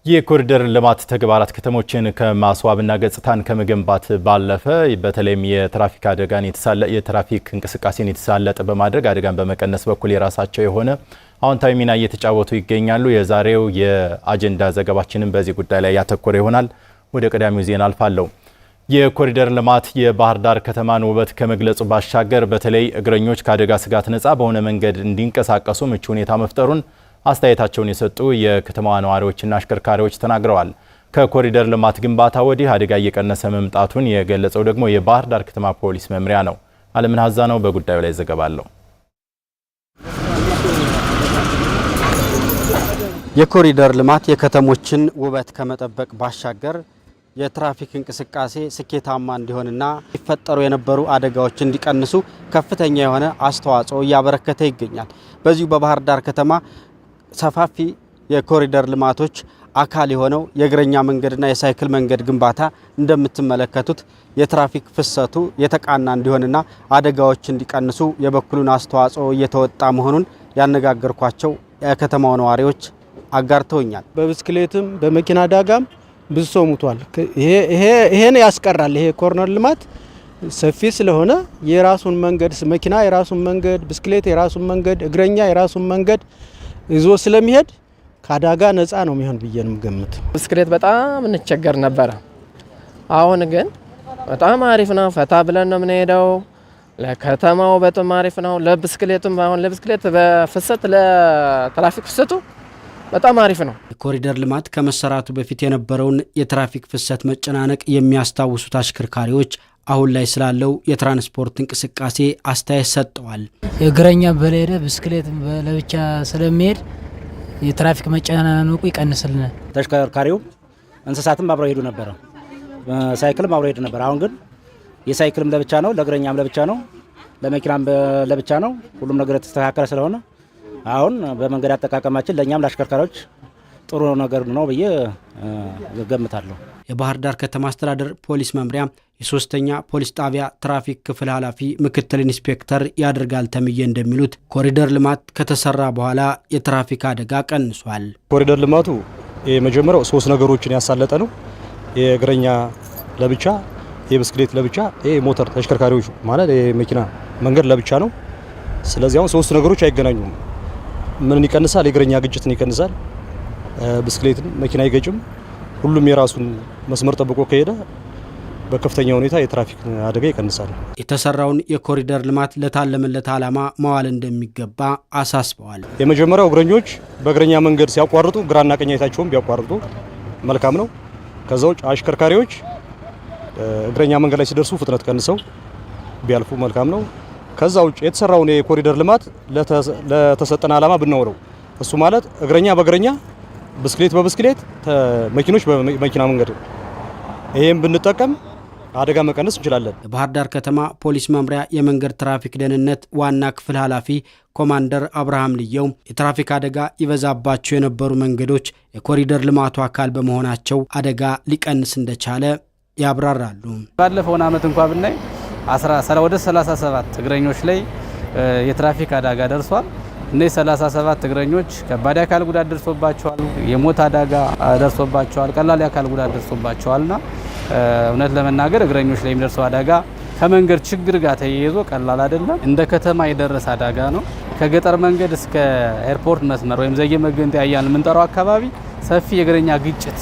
የኮሪደር ልማት ተግባራት ከተሞችን ከማስዋብና ገጽታን ከመገንባት ባለፈ በተለይም የትራፊክ እንቅስቃሴን የተሳለጠ በማድረግ አደጋን በመቀነስ በኩል የራሳቸው የሆነ አዎንታዊ ሚና እየተጫወቱ ይገኛሉ። የዛሬው የአጀንዳ ዘገባችንን በዚህ ጉዳይ ላይ ያተኮረ ይሆናል። ወደ ቀዳሚው ዜና አልፋለሁ። የኮሪደር ልማት የባህር ዳር ከተማን ውበት ከመግለጹ ባሻገር በተለይ እግረኞች ከአደጋ ስጋት ነፃ በሆነ መንገድ እንዲንቀሳቀሱ ምቹ ሁኔታ መፍጠሩን አስተያየታቸውን የሰጡ የከተማዋ ነዋሪዎችና አሽከርካሪዎች ተናግረዋል። ከኮሪደር ልማት ግንባታ ወዲህ አደጋ እየቀነሰ መምጣቱን የገለጸው ደግሞ የባህር ዳር ከተማ ፖሊስ መምሪያ ነው። አለምን ሀዛነው በጉዳዩ ላይ ዘገባ አለው። የኮሪደር ልማት የከተሞችን ውበት ከመጠበቅ ባሻገር የትራፊክ እንቅስቃሴ ስኬታማ እንዲሆንና ይፈጠሩ የነበሩ አደጋዎች እንዲቀንሱ ከፍተኛ የሆነ አስተዋጽኦ እያበረከተ ይገኛል። በዚሁ በባህር ዳር ከተማ ሰፋፊ የኮሪደር ልማቶች አካል የሆነው የእግረኛ መንገድና የሳይክል መንገድ ግንባታ እንደምትመለከቱት የትራፊክ ፍሰቱ የተቃና እንዲሆንና አደጋዎች እንዲቀንሱ የበኩሉን አስተዋጽኦ እየተወጣ መሆኑን ያነጋገርኳቸው የከተማው ነዋሪዎች አጋርተውኛል። በብስክሌትም በመኪና አደጋም ብዙ ሰው ሙቷል። ይሄን ያስቀራል። ይሄ ኮሪደር ልማት ሰፊ ስለሆነ የራሱን መንገድ መኪና የራሱን መንገድ፣ ብስክሌት የራሱን መንገድ፣ እግረኛ የራሱን መንገድ ይዞ ስለሚሄድ ከአደጋ ነፃ ነው የሚሆን ብዬ ነው ገምት። ብስክሌት በጣም እንቸገር ነበረ። አሁን ግን በጣም አሪፍ ነው። ፈታ ብለን ነው የምንሄደው። ለከተማው በጣም አሪፍ ነው። ለብስክሌቱም አሁን ለብስክሌት በፍሰት ለትራፊክ ፍሰቱ በጣም አሪፍ ነው። የኮሪደር ልማት ከመሰራቱ በፊት የነበረውን የትራፊክ ፍሰት መጨናነቅ የሚያስታውሱት አሽከርካሪዎች አሁን ላይ ስላለው የትራንስፖርት እንቅስቃሴ አስተያየት ሰጥተዋል። እግረኛ በሌለ ብስክሌት ለብቻ ስለሚሄድ የትራፊክ መጨናነቁ ይቀንስልናል። ተሽከርካሪው እንስሳትም አብረው ሄዱ ነበር፣ ሳይክልም አብረው ሄዱ ነበር። አሁን ግን የሳይክልም ለብቻ ነው፣ ለእግረኛም ለብቻ ነው፣ ለመኪናም ለብቻ ነው። ሁሉም ነገር የተስተካከለ ስለሆነ አሁን በመንገድ አጠቃቀማችን ለኛም ለአሽከርካሪዎች ጥሩ ነገር ነው ብዬ ገምታለሁ። የባህር ዳር ከተማ አስተዳደር ፖሊስ መምሪያ የሶስተኛ ፖሊስ ጣቢያ ትራፊክ ክፍል ኃላፊ ምክትል ኢንስፔክተር ያደርጋል ተምዬ እንደሚሉት ኮሪደር ልማት ከተሰራ በኋላ የትራፊክ አደጋ ቀንሷል። ኮሪደር ልማቱ የመጀመሪያው ሶስት ነገሮችን ያሳለጠ ነው። የእግረኛ ለብቻ፣ የብስክሌት ለብቻ፣ የሞተር ተሽከርካሪዎች ማለት የመኪና መንገድ ለብቻ ነው። ስለዚህ አሁን ሶስት ነገሮች አይገናኙም። ምን ይቀንሳል? የእግረኛ ግጭትን ይቀንሳል። ብስክሌትን መኪና አይገጭም። ሁሉም የራሱን መስመር ጠብቆ ከሄደ በከፍተኛ ሁኔታ የትራፊክ አደጋ ይቀንሳል። የተሰራውን የኮሪደር ልማት ለታለመለት ዓላማ መዋል እንደሚገባ አሳስበዋል። የመጀመሪያው እግረኞች በእግረኛ መንገድ ሲያቋርጡ ግራና ቀኝ አይታቸውም ቢያቋርጡ መልካም ነው። ከዛ ውጭ አሽከርካሪዎች እግረኛ መንገድ ላይ ሲደርሱ ፍጥነት ቀንሰው ቢያልፉ መልካም ነው። ከዛ ውጭ የተሰራውን የኮሪደር ልማት ለተሰጠነ ዓላማ ብናውለው እሱ ማለት እግረኛ በእግረኛ፣ ብስክሌት በብስክሌት፣ መኪኖች በመኪና መንገድ ይሄን ብንጠቀም አደጋ መቀነስ እንችላለን። የባህር ዳር ከተማ ፖሊስ መምሪያ የመንገድ ትራፊክ ደህንነት ዋና ክፍል ኃላፊ ኮማንደር አብርሃም ልየው የትራፊክ አደጋ ይበዛባቸው የነበሩ መንገዶች የኮሪደር ልማቱ አካል በመሆናቸው አደጋ ሊቀንስ እንደቻለ ያብራራሉ። ባለፈው ዓመት እንኳን ብናይ ወደ 37 እግረኞች ላይ የትራፊክ አደጋ ደርሷል። እነዚህ 37 እግረኞች ከባድ አካል ጉዳት ደርሶባቸዋል፣ የሞት አደጋ ደርሶባቸዋል፣ ቀላል አካል ጉዳት ደርሶባቸዋልና እውነት ለመናገር እግረኞች ላይ የሚደርሰው አደጋ ከመንገድ ችግር ጋር ተያይዞ ቀላል አይደለም። እንደ ከተማ የደረሰ አደጋ ነው። ከገጠር መንገድ እስከ ኤርፖርት መስመር ወይም ዘጌ መገንጠያ እያልን የምንጠራው አካባቢ ሰፊ የእግረኛ ግጭት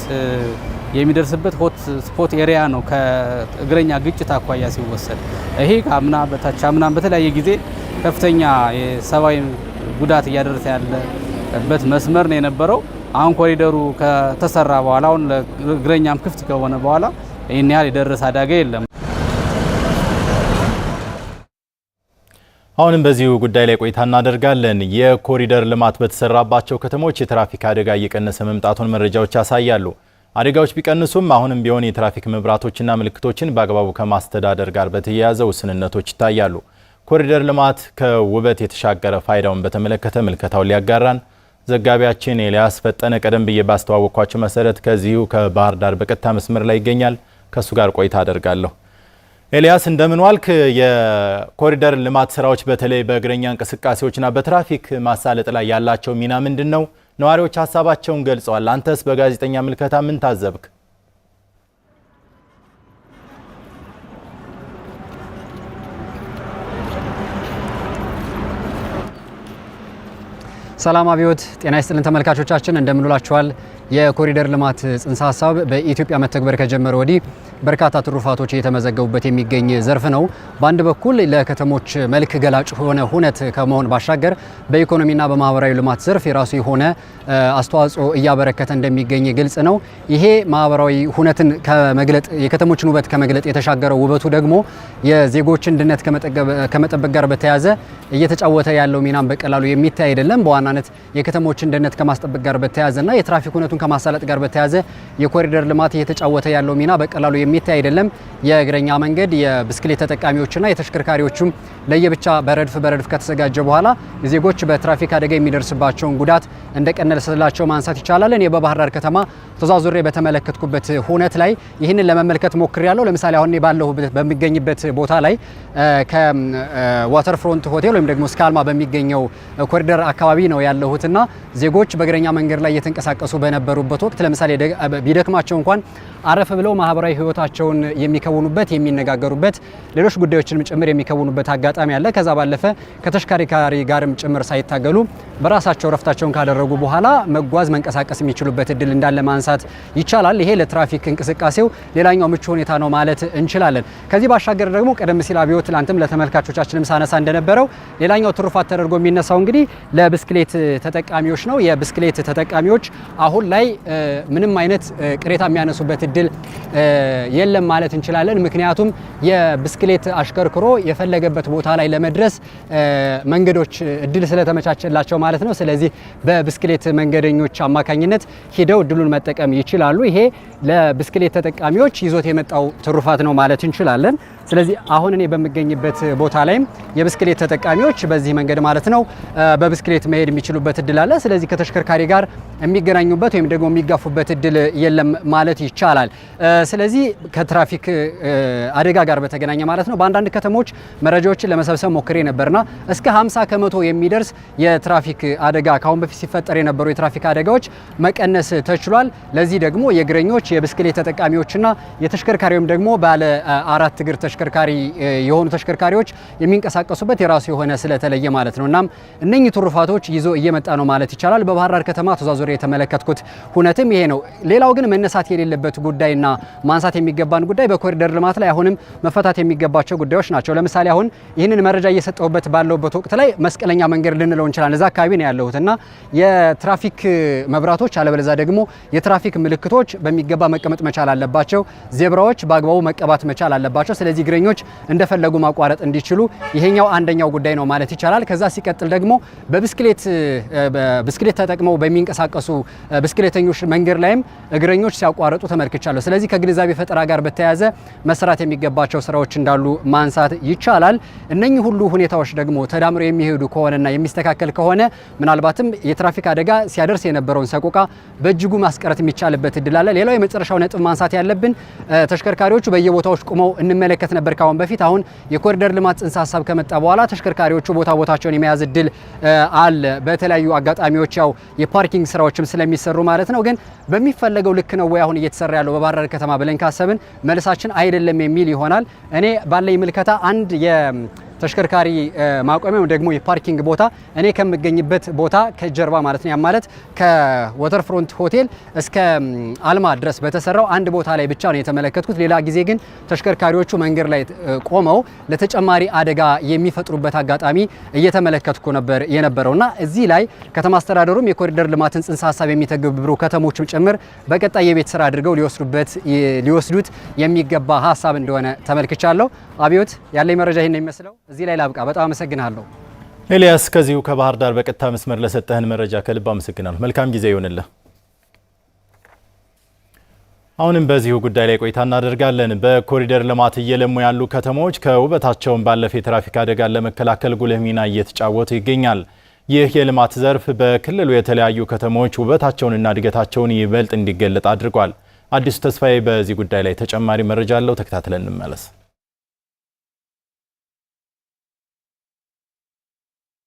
የሚደርስበት ሆት ስፖት ኤሪያ ነው። ከእግረኛ ግጭት አኳያ ሲወሰድ ይሄ አምና በታቻምናም በተለያየ ጊዜ ከፍተኛ የሰብአዊ ጉዳት እያደረሰ ያለበት መስመር ነው የነበረው። አሁን ኮሪደሩ ከተሰራ በኋላ አሁን ለእግረኛም ክፍት ከሆነ በኋላ ይህን ያህል የደረሰ አደጋ የለም። አሁንም በዚሁ ጉዳይ ላይ ቆይታ እናደርጋለን። የኮሪደር ልማት በተሰራባቸው ከተሞች የትራፊክ አደጋ እየቀነሰ መምጣቱን መረጃዎች ያሳያሉ። አደጋዎች ቢቀንሱም አሁንም ቢሆን የትራፊክ መብራቶችና ምልክቶችን በአግባቡ ከማስተዳደር ጋር በተያያዘ ውስንነቶች ይታያሉ። ኮሪደር ልማት ከውበት የተሻገረ ፋይዳውን በተመለከተ ምልከታውን ሊያጋራን ዘጋቢያችን ኤልያስ ፈጠነ ቀደም ብዬ ባስተዋወቅኳችሁ መሰረት ከዚሁ ከባህር ዳር በቀጥታ መስመር ላይ ይገኛል። ከሱ ጋር ቆይታ አደርጋለሁ። ኤልያስ እንደምን ዋልክ? የኮሪደር ልማት ስራዎች በተለይ በእግረኛ እንቅስቃሴዎችና በትራፊክ ማሳለጥ ላይ ያላቸው ሚና ምንድነው? ነዋሪዎች ሀሳባቸውን ገልጸዋል። አንተስ በጋዜጠኛ ምልከታ ምን ታዘብክ? ሰላም አብዮት ጤና ይስጥልን ተመልካቾቻችን እንደምንላችኋል። የኮሪደር ልማት ጽንሰ ሀሳብ በኢትዮጵያ መተግበር ከጀመረ ወዲህ በርካታ ትሩፋቶች እየተመዘገቡበት የሚገኝ ዘርፍ ነው። በአንድ በኩል ለከተሞች መልክ ገላጭ ሆነ ሁነት ከመሆን ባሻገር በኢኮኖሚና በማህበራዊ ልማት ዘርፍ የራሱ የሆነ አስተዋጽኦ እያበረከተ እንደሚገኝ ግልጽ ነው። ይሄ ማህበራዊ ሁነትን ከመግለጥ የከተሞችን ውበት ከመግለጥ የተሻገረው ውበቱ ደግሞ የዜጎችን ድነት ከመጠበቅ ጋር በተያያዘ እየተጫወተ ያለው ሚናም በቀላሉ የሚታይ አይደለም። በዋናነት የከተሞችን ድነት ከማስጠበቅ ጋር በተያያዘና የትራፊክ ሁነቱን ከማሳለጥ ጋር በተያያዘ የኮሪደር ልማት እየተጫወተ ያለው ሚና በቀላሉ የሚታይ አይደለም። የእግረኛ መንገድ የብስክሌት ተጠቃሚዎችና የተሽከርካሪዎችም ለየብቻ በረድፍ ከተዘጋጀ በኋላ ዜጎች በትራፊክ አደጋ የሚደርስባቸውን ጉዳት እንደቀነሰላቸው ማንሳት ይቻላል። እኔ በባህር ዳር ከተማ ተዛዙሬ በተመለከትኩበት ሁነት ላይ ይህንን ለመመልከት ሞክሬያለሁ። ለምሳሌ አሁን ባለው በሚገኝበት ቦታ ላይ ከዋተር ፍሮንት ሆቴል ወይም ደግሞ ስካልማ በሚገኘው ኮሪደር አካባቢ ነው ያለሁትና ዜጎች በእግረኛ መንገድ ላይ እየተንቀሳቀሱ በነበሩበት ወቅት ለምሳሌ ቢደክማቸው እንኳን አረፍ ብለው ማህበራዊ ህይወታቸውን የሚከውኑበት የሚነጋገሩበት ሌሎች ጉዳዮችንም ጭምር የሚከውኑበት አጋጣሚ አለ። ከዛ ባለፈ ከተሽከርካሪ ጋርም ጭምር ሳይታገሉ በራሳቸው ረፍታቸውን ካደረጉ በኋላ መጓዝ መንቀሳቀስ የሚችሉበት እድል እንዳለ ማንሳት ይቻላል። ይሄ ለትራፊክ እንቅስቃሴው ሌላኛው ምቹ ሁኔታ ነው ማለት እንችላለን። ከዚህ ባሻገር ደግሞ ቀደም ሲል አብዮት ላንተም ለተመልካቾቻችንም ሳነሳ እንደነበረው ሌላኛው ትሩፋት ተደርጎ የሚነሳው እንግዲህ ለብስክሌት ተጠቃሚዎች ነው። የብስክሌት ተጠቃሚዎች አሁን ላይ ምንም አይነት ቅሬታ የሚያነሱበት እድል የለም ማለት እንችላለን። ምክንያቱም የብስክሌት አሽከርክሮ የፈለገበት ቦታ ላይ ለመድረስ መንገዶች እድል ስለተመቻቸላቸው ማለት ነው። ስለዚህ በብስክሌት መንገደኞች አማካኝነት ሂደው እድሉን መጠቀም ይችላሉ። ይሄ ለብስክሌት ተጠቃሚዎች ይዞት የመጣው ትሩፋት ነው ማለት እንችላለን። ስለዚህ አሁን እኔ በሚገኝበት ቦታ ላይም የብስክሌት ተጠቃሚዎች በዚህ መንገድ ማለት ነው በብስክሌት መሄድ የሚችሉበት እድል አለ። ስለዚህ ከተሽከርካሪ ጋር የሚገናኙበት ወይም ደግሞ የሚጋፉበት እድል የለም ማለት ይቻላል። ስለዚህ ከትራፊክ አደጋ ጋር በተገናኘ ማለት ነው በአንዳንድ ከተሞች መረጃዎችን ለመሰብሰብ ሞክሬ ነበርና እስከ 50 ከመቶ የሚደርስ የትራፊክ አደጋ ካሁን በፊት ሲፈጠር የነበሩ የትራፊክ አደጋዎች መቀነስ ተችሏል። ለዚህ ደግሞ የእግረኞች የብስክሌት ተጠቃሚዎችና የተሽከርካሪ ወይም ደግሞ ባለ አራት እግር ተሽከርካሪ የሆኑ ተሽከርካሪዎች የሚንቀሳቀሱበት የራሱ የሆነ ስለተለየ ማለት ነው። እናም እነኚህ ትሩፋቶች ይዞ እየመጣ ነው ማለት ይቻላል። በባህር ዳር ከተማ ተዛዙሬ የተመለከትኩት ሁነትም ይሄ ነው። ሌላው ግን መነሳት የሌለበት ጉዳይና ማንሳት የሚገባን ጉዳይ በኮሪደር ልማት ላይ አሁንም መፈታት የሚገባቸው ጉዳዮች ናቸው። ለምሳሌ አሁን ይህንን መረጃ እየሰጠሁበት ባለውበት ወቅት ላይ መስቀለኛ መንገድ ልንለው እንችላለን። እዛ አካባቢ ነው ያለሁትና የትራፊክ መብራቶች አለበለዛ ደግሞ የትራፊክ ምልክቶች በሚገባ መቀመጥ መቻል አለባቸው። ዜብራዎች በአግባቡ መቀባት መቻል አለባቸው። ስለዚህ እግረኞች እንደፈለጉ ማቋረጥ እንዲችሉ ይሄኛው አንደኛው ጉዳይ ነው ማለት ይቻላል። ከዛ ሲቀጥል ደግሞ በብስክሌት ተጠቅመው በሚንቀሳቀሱ ብስክሌተኞች መንገድ ላይም እግረኞች ሲያቋርጡ ተመልክቻለሁ። ስለዚህ ከግንዛቤ ፈጠራ ጋር በተያያዘ መስራት የሚገባቸው ስራዎች እንዳሉ ማንሳት ይቻላል። እነኚህ ሁሉ ሁኔታዎች ደግሞ ተዳምረው የሚሄዱ ከሆነና የሚስተካከል ከሆነ ምናልባትም የትራፊክ አደጋ ሲያደርስ የነበረውን ሰቆቃ በእጅጉ ማስቀረት የሚቻልበት እድል አለ። ሌላው የመጨረሻው ነጥብ ማንሳት ያለብን ተሽከርካሪዎቹ በየቦታዎች ቆመው እንመለከት ነበር ካሁን በፊት። አሁን የኮሪደር ልማት ጽንሰ ሀሳብ ከመጣ በኋላ ተሽከርካሪዎቹ ቦታቸውን የመያዝ እድል አለ። በተለያዩ አጋጣሚዎች ያው የፓርኪንግ ስራዎችም ስለሚሰሩ ማለት ነው። ግን በሚፈለገው ልክ ነው ወይ አሁን እየተሰራ ያለው በባህር ዳር ከተማ ብለን ካሰብን መልሳችን አይደለም የሚል ይሆናል። እኔ ባለኝ ምልከታ አንድ ተሽከርካሪ ማቆሚያ ወይም ደግሞ የፓርኪንግ ቦታ እኔ ከምገኝበት ቦታ ከጀርባ ማለት ነው ያ ማለት ከዋተር ፍሮንት ሆቴል እስከ አልማ ድረስ በተሰራው አንድ ቦታ ላይ ብቻ ነው የተመለከትኩት። ሌላ ጊዜ ግን ተሽከርካሪዎቹ መንገድ ላይ ቆመው ለተጨማሪ አደጋ የሚፈጥሩበት አጋጣሚ እየተመለከትኩ ነበር የነበረውና እዚህ ላይ ከተማ አስተዳደሩም የኮሪደር ልማትን ጽንሰ ሀሳብ የሚተገብሩ ከተሞችም ጭምር በቀጣይ የቤት ስራ አድርገው ሊወስዱት የሚገባ ሀሳብ እንደሆነ ተመልክቻለሁ። አብዮት ያለኝ መረጃ ይሄን ነው የሚመስለው። እዚህ ላይ ላብቃ። በጣም አመሰግናለሁ። ኤልያስ ከዚሁ ከባህር ዳር በቀጥታ መስመር ለሰጠህን መረጃ ከልብ አመሰግናለሁ። መልካም ጊዜ ይሁንልህ። አሁንም በዚሁ ጉዳይ ላይ ቆይታ እናደርጋለን። በኮሪደር ልማት እየለሙ ያሉ ከተሞች ከውበታቸውን ባለፈ የትራፊክ አደጋን ለመከላከል ጉልህ ሚና እየተጫወቱ ይገኛል። ይህ የልማት ዘርፍ በክልሉ የተለያዩ ከተሞች ውበታቸውንና እድገታቸውን ይበልጥ እንዲገለጥ አድርጓል። አዲሱ ተስፋዬ በዚህ ጉዳይ ላይ ተጨማሪ መረጃ አለው። ተከታትለን እንመለስ።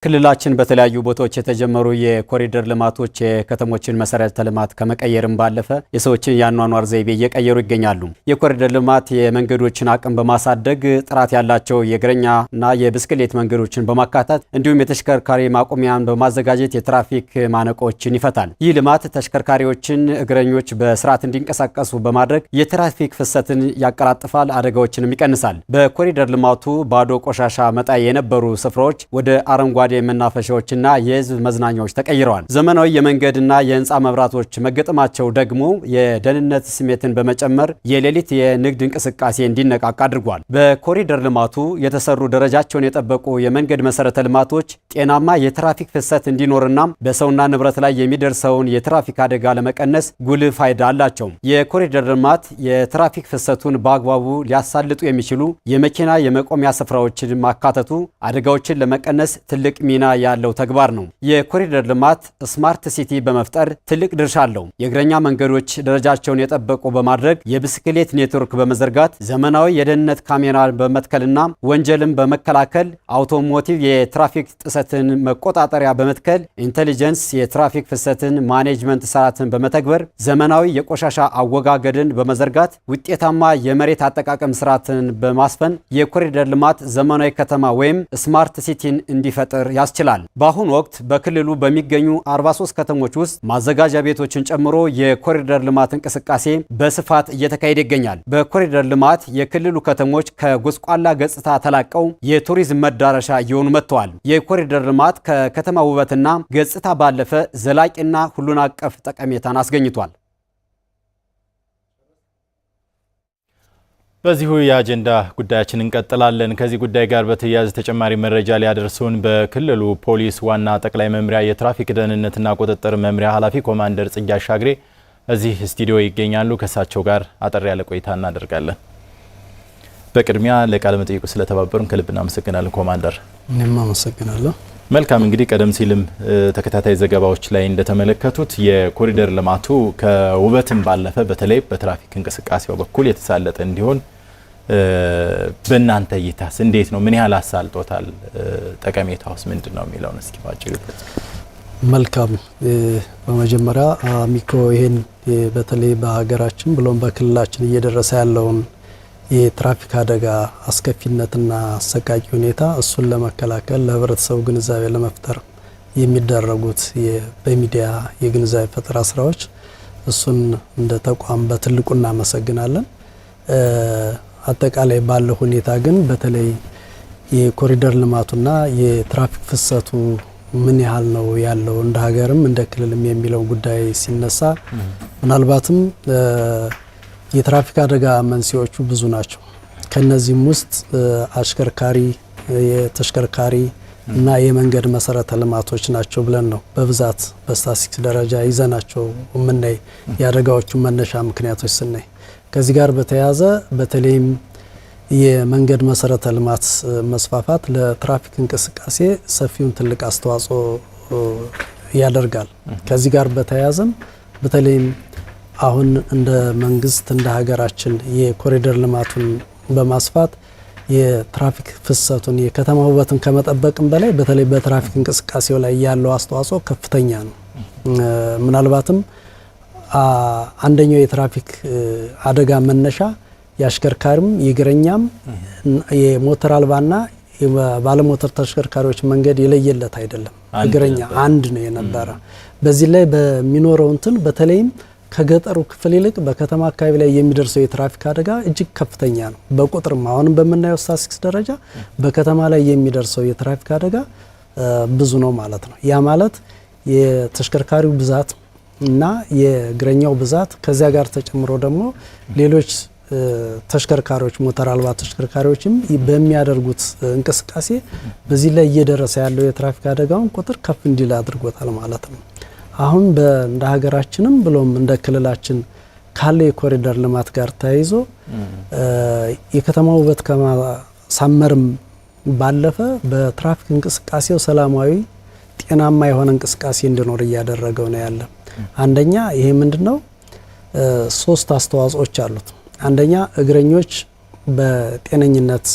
ክልላችን በተለያዩ ቦታዎች የተጀመሩ የኮሪደር ልማቶች የከተሞችን መሰረተ ልማት ከመቀየርም ባለፈ የሰዎችን የአኗኗር ዘይቤ እየቀየሩ ይገኛሉ። የኮሪደር ልማት የመንገዶችን አቅም በማሳደግ ጥራት ያላቸው የእግረኛና የብስክሌት መንገዶችን በማካተት እንዲሁም የተሽከርካሪ ማቆሚያን በማዘጋጀት የትራፊክ ማነቆችን ይፈታል። ይህ ልማት ተሽከርካሪዎችን፣ እግረኞች በስርዓት እንዲንቀሳቀሱ በማድረግ የትራፊክ ፍሰትን ያቀላጥፋል፣ አደጋዎችንም ይቀንሳል። በኮሪደር ልማቱ ባዶ ቆሻሻ መጣያ የነበሩ ስፍራዎች ወደ አረንጓዴ መናፈሻዎችና የህዝብ መዝናኛዎች ተቀይረዋል። ዘመናዊ የመንገድና የህንፃ መብራቶች መገጠማቸው ደግሞ የደህንነት ስሜትን በመጨመር የሌሊት የንግድ እንቅስቃሴ እንዲነቃቃ አድርጓል። በኮሪደር ልማቱ የተሰሩ ደረጃቸውን የጠበቁ የመንገድ መሰረተ ልማቶች ጤናማ የትራፊክ ፍሰት እንዲኖርና በሰውና ንብረት ላይ የሚደርሰውን የትራፊክ አደጋ ለመቀነስ ጉልህ ፋይዳ አላቸው። የኮሪደር ልማት የትራፊክ ፍሰቱን በአግባቡ ሊያሳልጡ የሚችሉ የመኪና የመቆሚያ ስፍራዎችን ማካተቱ አደጋዎችን ለመቀነስ ትልቅ ሚና ያለው ተግባር ነው። የኮሪደር ልማት ስማርት ሲቲ በመፍጠር ትልቅ ድርሻ አለው። የእግረኛ መንገዶች ደረጃቸውን የጠበቁ በማድረግ የብስክሌት ኔትወርክ በመዘርጋት ዘመናዊ የደህንነት ካሜራ በመትከልና ወንጀልን በመከላከል አውቶሞቲቭ የትራፊክ ጥሰትን መቆጣጠሪያ በመትከል ኢንተሊጀንስ የትራፊክ ፍሰትን ማኔጅመንት ስርዓትን በመተግበር ዘመናዊ የቆሻሻ አወጋገድን በመዘርጋት ውጤታማ የመሬት አጠቃቀም ስርዓትን በማስፈን የኮሪደር ልማት ዘመናዊ ከተማ ወይም ስማርት ሲቲን እንዲፈጥር ያስችላል። በአሁኑ ወቅት በክልሉ በሚገኙ 43 ከተሞች ውስጥ ማዘጋጃ ቤቶችን ጨምሮ የኮሪደር ልማት እንቅስቃሴ በስፋት እየተካሄደ ይገኛል። በኮሪደር ልማት የክልሉ ከተሞች ከጎስቋላ ገጽታ ተላቀው የቱሪዝም መዳረሻ እየሆኑ መጥተዋል። የኮሪደር ልማት ከከተማ ውበትና ገጽታ ባለፈ ዘላቂና ሁሉን አቀፍ ጠቀሜታን አስገኝቷል። በዚሁ የአጀንዳ ጉዳያችን እንቀጥላለን። ከዚህ ጉዳይ ጋር በተያያዘ ተጨማሪ መረጃ ሊያደርሱን በክልሉ ፖሊስ ዋና ጠቅላይ መምሪያ የትራፊክ ደህንነትና ቁጥጥር መምሪያ ኃላፊ ኮማንደር ጽጌ አሻግሬ እዚህ ስቱዲዮ ይገኛሉ። ከሳቸው ጋር አጠር ያለ ቆይታ እናደርጋለን። በቅድሚያ ለቃለ መጠይቁ ስለተባበሩን ከልብ እናመሰግናለን ኮማንደር። እኔም አመሰግናለሁ። መልካም እንግዲህ ቀደም ሲልም ተከታታይ ዘገባዎች ላይ እንደተመለከቱት የኮሪደር ልማቱ ከውበትም ባለፈ በተለይ በትራፊክ እንቅስቃሴው በኩል የተሳለጠ እንዲሆን በእናንተ እይታስ እንዴት ነው? ምን ያህል አሳልጦታል? ጠቀሜታውስ ምንድነው የሚለውን እስኪ ባጭሩ ይግለጽ። መልካም። በመጀመሪያ አሚኮ ይሄን በተለይ በሀገራችን ብሎም በክልላችን እየደረሰ ያለውን የትራፊክ አደጋ አስከፊነትና አሰቃቂ ሁኔታ እሱን ለመከላከል ለህብረተሰቡ ግንዛቤ ለመፍጠር የሚደረጉት በሚዲያ የግንዛቤ ፈጠራ ስራዎች እሱን እንደ ተቋም በትልቁ እናመሰግናለን። አጠቃላይ ባለው ሁኔታ ግን በተለይ የኮሪደር ልማቱና የትራፊክ ፍሰቱ ምን ያህል ነው ያለው እንደ ሀገርም እንደ ክልልም የሚለው ጉዳይ ሲነሳ ምናልባትም የትራፊክ አደጋ መንስኤዎቹ ብዙ ናቸው። ከነዚህም ውስጥ አሽከርካሪ፣ የተሽከርካሪ እና የመንገድ መሰረተ ልማቶች ናቸው ብለን ነው በብዛት በስታቲስቲክስ ደረጃ ይዘናቸው የምናይ የአደጋዎቹ መነሻ ምክንያቶች ስናይ። ከዚህ ጋር በተያያዘ በተለይም የመንገድ መሰረተ ልማት መስፋፋት ለትራፊክ እንቅስቃሴ ሰፊውን ትልቅ አስተዋጽኦ ያደርጋል። ከዚህ ጋር በተያያዘም በተለይም አሁን እንደ መንግስት እንደ ሀገራችን የኮሪደር ልማቱን በማስፋት የትራፊክ ፍሰቱን የከተማ ውበትን ከመጠበቅም በላይ በተለይ በትራፊክ እንቅስቃሴው ላይ ያለው አስተዋጽኦ ከፍተኛ ነው። ምናልባትም አንደኛው የትራፊክ አደጋ መነሻ የአሽከርካሪም የእግረኛም የሞተር አልባና ባለሞተር ተሽከርካሪዎች መንገድ የለየለት አይደለም። እግረኛ አንድ ነው የነበረ። በዚህ ላይ በሚኖረው እንትን በተለይም ከገጠሩ ክፍል ይልቅ በከተማ አካባቢ ላይ የሚደርሰው የትራፊክ አደጋ እጅግ ከፍተኛ ነው። በቁጥርም አሁንም በምናየው ስታቲስቲክስ ደረጃ በከተማ ላይ የሚደርሰው የትራፊክ አደጋ ብዙ ነው ማለት ነው። ያ ማለት የተሽከርካሪው ብዛት እና የእግረኛው ብዛት ከዚያ ጋር ተጨምሮ ደግሞ ሌሎች ተሽከርካሪዎች ሞተር አልባ ተሽከርካሪዎችም በሚያደርጉት እንቅስቃሴ በዚህ ላይ እየደረሰ ያለው የትራፊክ አደጋውን ቁጥር ከፍ እንዲል አድርጎታል ማለት ነው። አሁን እንደ ሀገራችንም ብሎም እንደ ክልላችን ካለው የኮሪደር ልማት ጋር ተያይዞ የከተማ ውበት ከማሳመርም ባለፈ በትራፊክ እንቅስቃሴው ሰላማዊ ጤናማ የሆነ እንቅስቃሴ እንዲኖር እያደረገው ነው ያለ። አንደኛ ይሄ ምንድነው? 3 አስተዋጽኦች አሉት። አንደኛ እግረኞች በጤነኝነት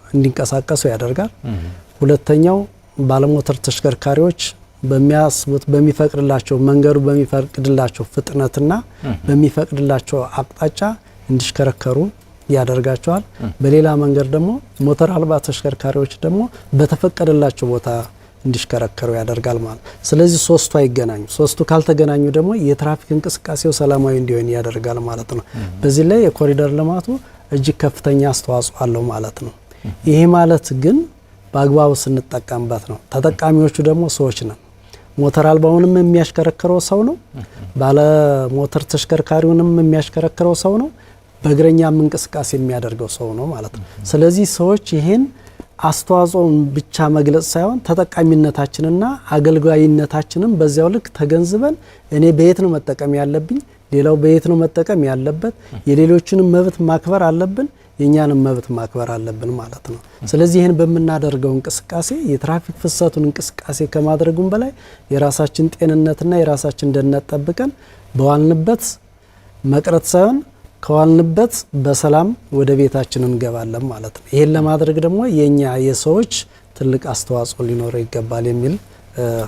እንዲንቀሳቀሱ ያደርጋል። ሁለተኛው ባለሞተር ተሽከርካሪዎች በሚያስቡት በሚፈቅድላቸው መንገዱ በሚፈቅድላቸው ፍጥነትና በሚፈቅድላቸው አቅጣጫ እንዲሽከረከሩ ያደርጋቸዋል። በሌላ መንገድ ደግሞ ሞተር አልባ ተሽከርካሪዎች ደግሞ በተፈቀደላቸው ቦታ እንዲሽከረከሩ ያደርጋል ማለት። ስለዚህ ሶስቱ አይገናኙ። ሶስቱ ካልተገናኙ ደግሞ የትራፊክ እንቅስቃሴው ሰላማዊ እንዲሆን ያደርጋል ማለት ነው። በዚህ ላይ የኮሪደር ልማቱ እጅግ ከፍተኛ አስተዋጽኦ አለው ማለት ነው። ይሄ ማለት ግን በአግባቡ ስንጠቀምበት ነው። ተጠቃሚዎቹ ደግሞ ሰዎች ነን። ሞተር አልባውንም የሚያሽከረክረው ሰው ነው። ባለ ሞተር ተሽከርካሪውንም የሚያሽከረክረው ሰው ነው። በእግረኛም እንቅስቃሴ የሚያደርገው ሰው ነው ማለት ነው። ስለዚህ ሰዎች ይሄን አስተዋጽኦን ብቻ መግለጽ ሳይሆን ተጠቃሚነታችንና አገልጋይነታችንን በዚያው ልክ ተገንዝበን እኔ በየት ነው መጠቀም ያለብኝ፣ ሌላው በየት ነው መጠቀም ያለበት፣ የሌሎችንም መብት ማክበር አለብን፣ የኛንም መብት ማክበር አለብን ማለት ነው። ስለዚህ ይሄን በመናደርገው እንቅስቃሴ የትራፊክ ፍሰቱን እንቅስቃሴ ከማድረጉም በላይ የራሳችን ጤንነትና የራሳችን ደህንነት ጠብቀን በዋልንበት መቅረት ሳይሆን ከዋልንበት በሰላም ወደ ቤታችን እንገባለን ማለት ነው። ይሄን ለማድረግ ደግሞ የኛ የሰዎች ትልቅ አስተዋጽኦ ሊኖረው ይገባል የሚል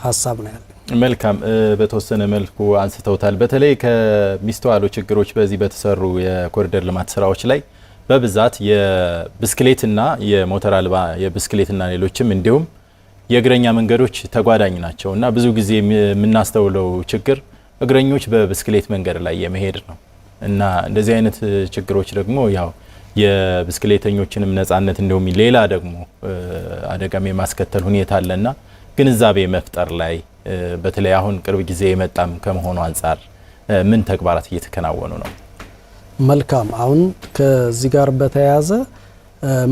ሀሳብ ነው ያለው። መልካም፣ በተወሰነ መልኩ አንስተውታል። በተለይ ከሚስተዋሉ ችግሮች በዚህ በተሰሩ የኮሪደር ልማት ስራዎች ላይ በብዛት የብስክሌትና የሞተር አልባ የብስክሌትና ሌሎችም እንዲሁም የእግረኛ መንገዶች ተጓዳኝ ናቸው እና ብዙ ጊዜ የምናስተውለው ችግር እግረኞች በብስክሌት መንገድ ላይ የመሄድ ነው እና እንደዚህ አይነት ችግሮች ደግሞ ያው የብስክሌተኞችንም ነጻነት እንደውም ሌላ ደግሞ አደጋም የማስከተል ሁኔታ አለና ግንዛቤ መፍጠር ላይ በተለይ አሁን ቅርብ ጊዜ የመጣም ከመሆኑ አንፃር ምን ተግባራት እየተከናወኑ ነው? መልካም። አሁን ከዚህ ጋር በተያያዘ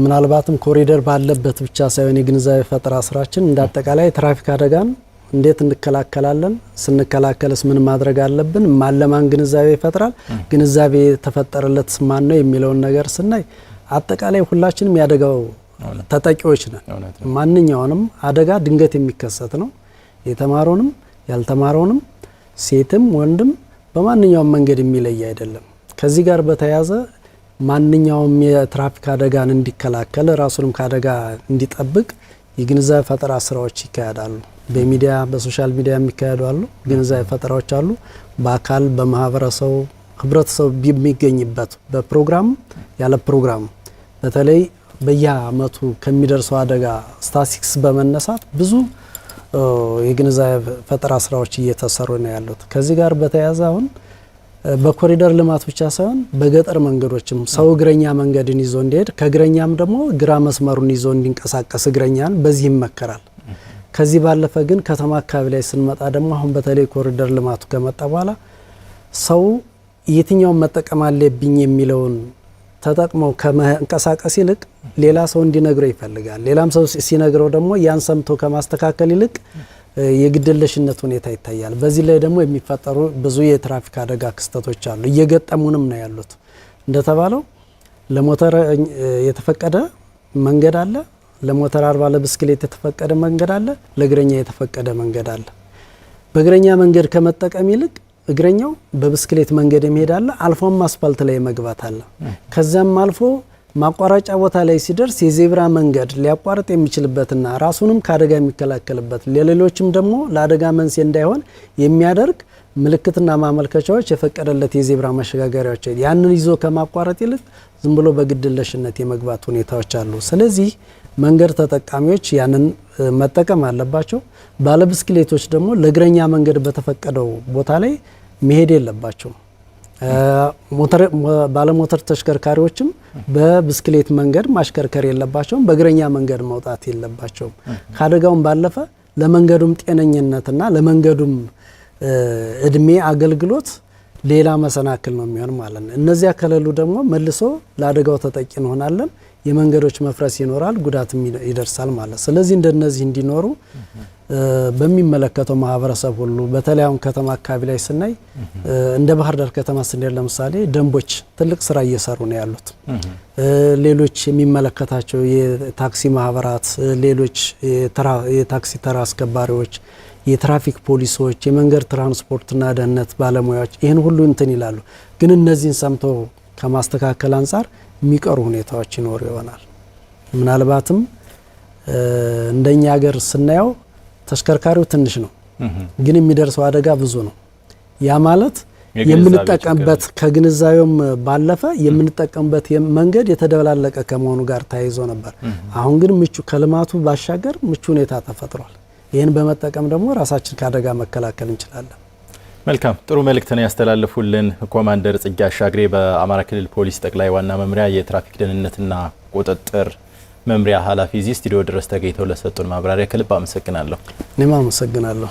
ምናልባትም ኮሪደር ባለበት ብቻ ሳይሆን የግንዛቤ ፈጠራ ስራችን እንዳጠቃላይ ትራፊክ አደጋን እንዴት እንከላከላለን፣ ስንከላከልስ ምን ማድረግ አለብን፣ ማለማን ግንዛቤ ይፈጥራል፣ ግንዛቤ ተፈጠረለት ማን ነው የሚለውን ነገር ስናይ አጠቃላይ ሁላችንም ያደጋው ተጠቂዎች ነን። ማንኛውንም አደጋ ድንገት የሚከሰት ነው። የተማረውንም ያልተማረውንም ሴትም ወንድም በማንኛውም መንገድ የሚለይ አይደለም። ከዚህ ጋር በተያያዘ ማንኛውም የትራፊክ አደጋን እንዲከላከል ራሱንም ከአደጋ እንዲጠብቅ የግንዛቤ ፈጠራ ስራዎች ይካሄዳሉ። በሚዲያ በሶሻል ሚዲያ የሚካሄዱ አሉ፣ ግንዛቤ ፈጠራዎች አሉ። በአካል በማህበረሰቡ ህብረተሰቡ የሚገኝበት በፕሮግራም ያለ ፕሮግራም በተለይ በየአመቱ ከሚደርሰው አደጋ ስታቲስቲክስ በመነሳት ብዙ የግንዛቤ ፈጠራ ስራዎች እየተሰሩ ነው ያሉት። ከዚህ ጋር በተያያዘ አሁን በኮሪደር ልማት ብቻ ሳይሆን በገጠር መንገዶችም ሰው እግረኛ መንገድን ይዞ እንዲሄድ ከእግረኛም ደግሞ ግራ መስመሩን ይዞ እንዲንቀሳቀስ እግረኛን በዚህ ይመከራል። ከዚህ ባለፈ ግን ከተማ አካባቢ ላይ ስንመጣ ደግሞ አሁን በተለይ ኮሪደር ልማቱ ከመጣ በኋላ ሰው የትኛውን መጠቀም አለብኝ የሚለውን ተጠቅመው ከመንቀሳቀስ ይልቅ ሌላ ሰው እንዲነግረው ይፈልጋል። ሌላም ሰው ሲነግረው ደግሞ ያን ሰምቶ ከማስተካከል ይልቅ የግድለሽነት ሁኔታ ይታያል። በዚህ ላይ ደግሞ የሚፈጠሩ ብዙ የትራፊክ አደጋ ክስተቶች አሉ፣ እየገጠሙንም ነው ያሉት። እንደተባለው ለሞተር የተፈቀደ መንገድ አለ፣ ለሞተር አልባ ለብስክሌት የተፈቀደ መንገድ አለ፣ ለእግረኛ የተፈቀደ መንገድ አለ። በእግረኛ መንገድ ከመጠቀም ይልቅ እግረኛው በብስክሌት መንገድ የሚሄድ አለ፣ አልፎም አስፋልት ላይ መግባት አለ። ከዛም አልፎ ማቋረጫ ቦታ ላይ ሲደርስ የዜብራ መንገድ ሊያቋርጥ የሚችልበትና ራሱንም ከአደጋ የሚከላከልበት ለሌሎችም ደግሞ ለአደጋ መንስኤ እንዳይሆን የሚያደርግ ምልክትና ማመልከቻዎች የፈቀደለት የዜብራ መሸጋገሪያዎች ያንን ይዞ ከማቋረጥ ይልቅ ዝም ብሎ በግድለሽነት የመግባት ሁኔታዎች አሉ። ስለዚህ መንገድ ተጠቃሚዎች ያንን መጠቀም አለባቸው። ባለብስክሌቶች ደግሞ ለእግረኛ መንገድ በተፈቀደው ቦታ ላይ መሄድ የለባቸው። ባለሞተር ተሽከርካሪዎችም በብስክሌት መንገድ ማሽከርከር የለባቸውም፣ በእግረኛ መንገድ መውጣት የለባቸውም። ካደጋውም ባለፈ ለመንገዱም ጤነኝነትና ለመንገዱም እድሜ አገልግሎት ሌላ መሰናክል ነው የሚሆን ማለት ነው። እነዚያ ከሌሉ ደግሞ መልሶ ለአደጋው ተጠቂ እንሆናለን። የመንገዶች መፍረስ ይኖራል፣ ጉዳትም ይደርሳል ማለት። ስለዚህ እንደነዚህ እንዲኖሩ በሚመለከተው ማህበረሰብ ሁሉ በተለይ አሁን ከተማ አካባቢ ላይ ስናይ እንደ ባህር ዳር ከተማ ስንሄድ ለምሳሌ ደንቦች ትልቅ ስራ እየሰሩ ነው ያሉት። ሌሎች የሚመለከታቸው የታክሲ ማህበራት፣ ሌሎች የታክሲ ተራ አስከባሪዎች፣ የትራፊክ ፖሊሶች፣ የመንገድ ትራንስፖርትና ደህንነት ባለሙያዎች ይህን ሁሉ እንትን ይላሉ። ግን እነዚህን ሰምቶ ከማስተካከል አንጻር የሚቀሩ ሁኔታዎች ይኖሩ ይሆናል። ምናልባትም እንደኛ ሀገር ስናየው ተሽከርካሪው ትንሽ ነው ግን የሚደርሰው አደጋ ብዙ ነው። ያ ማለት የምንጠቀምበት ከግንዛቤውም ባለፈ የምንጠቀምበት መንገድ የተደበላለቀ ከመሆኑ ጋር ተያይዞ ነበር። አሁን ግን ምቹ ከልማቱ ባሻገር ምቹ ሁኔታ ተፈጥሯል። ይህን በመጠቀም ደግሞ ራሳችን ከአደጋ መከላከል እንችላለን። መልካም ጥሩ መልእክትን ያስተላልፉልን ኮማንደር ጽጌ አሻግሬ በአማራ ክልል ፖሊስ ጠቅላይ ዋና መምሪያ የትራፊክ ደህንነትና ቁጥጥር መምሪያ ኃላፊ እዚህ ስቱዲዮ ድረስ ተገኝተው ለሰጡን ማብራሪያ ከልብ አመሰግናለሁ። እኔም አመሰግናለሁ።